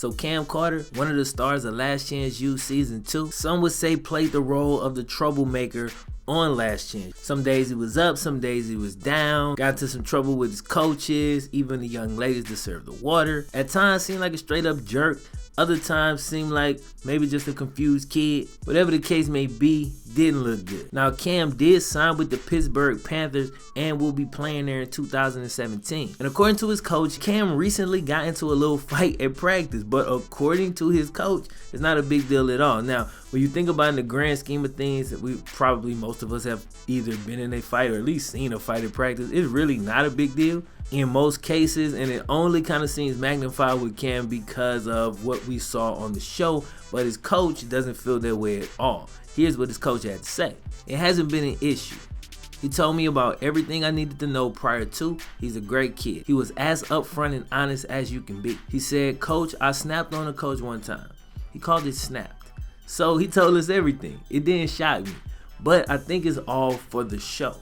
So Cam Carter, one of the stars of Last Chance U Season 2, some would say played the role of the troublemaker on Last Chance. Some days he was up, some days he was down, got into some trouble with his coaches, even the young ladies that served the water. At times seemed like a straight up jerk, other times seemed like maybe just a confused kid. Whatever the case may be, didn't look good. Now Cam did sign with the Pittsburgh Panthers and will be playing there in 2017. And according to his coach, Cam recently got into a little fight at practice, but according to his coach, it's not a big deal at all. Now, when you think about it in the grand scheme of things, most of us have either been in a fight or at least seen a fight at practice. It's really not a big deal in most cases, and it only kind of seems magnified with Cam because of what we saw on the show, but his coach doesn't feel that way at all. Here's what his coach had to say. It hasn't been an issue. He told me about everything I needed to know prior to. He's a great kid. He was as upfront and honest as you can be. He said, "Coach, I snapped on a coach one time." He called it snapped. So he told us everything. It didn't shock me, but I think it's all for the show.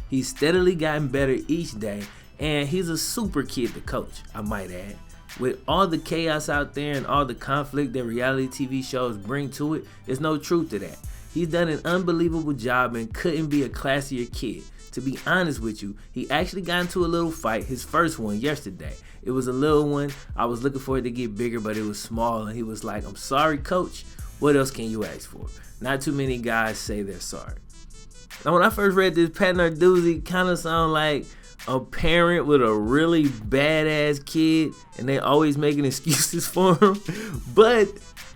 He's steadily gotten better each day, and he's a super kid to coach, I might add. With all the chaos out there and all the conflict that reality TV shows bring to it, there's no truth to that. He's done an unbelievable job and couldn't be a classier kid. To be honest with you, he actually got into a little fight, his first one yesterday. It was a little one. I was looking for it to get bigger, but it was small, and he was like, "I'm sorry, coach. What else can you ask for?" Not too many guys say they're sorry. Now, when I first read this, Pat Narduzzi kind of sounded like a parent with a really badass kid, and they always making excuses for him. But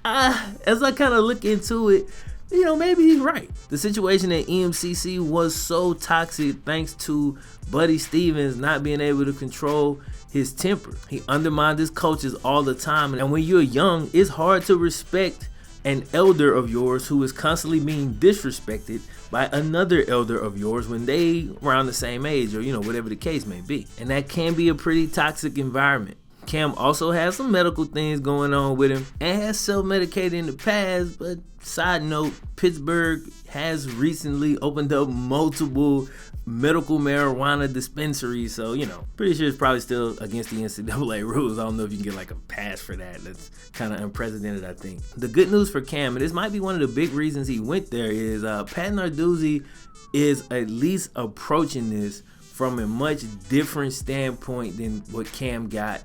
as I kind of look into it, maybe he's right. The situation at MCC was so toxic thanks to Buddy Stevens not being able to control his temper. He undermined his coaches all the time, and when you're young, it's hard to respect an elder of yours who is constantly being disrespected by another elder of yours when they around the same age, or whatever the case may be. And that can be a pretty toxic environment. Cam also has some medical things going on with him and has self-medicated in the past, but side note, Pittsburgh has recently opened up multiple medical marijuana dispensaries, so pretty sure it's probably still against the NCAA rules. I don't know if you can get like a pass for that. That's kind of unprecedented, I think. The good news for Cam, and this might be one of the big reasons he went there, is Pat Narduzzi is at least approaching this from a much different standpoint than what Cam got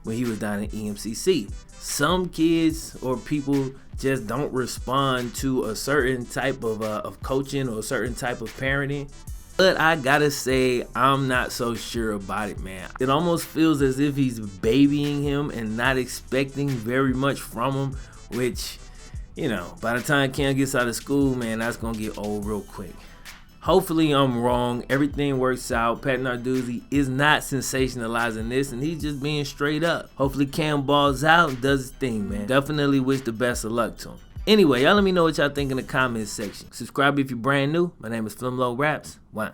when he was down at EMCC. Some kids or people just don't respond to a certain type of coaching or a certain type of parenting. But I gotta say, I'm not so sure about it, man. It almost feels as if he's babying him and not expecting very much from him, which, by the time Cam gets out of school, man, that's gonna get old real quick. Hopefully I'm wrong. Everything works out. Pat Narduzzi is not sensationalizing this, and he's just being straight up. Hopefully Cam balls out and does his thing, man. Definitely wish the best of luck to him. Anyway, y'all let me know what y'all think in the comments section. Subscribe if you're brand new. My name is FlemLo Raps. Wow.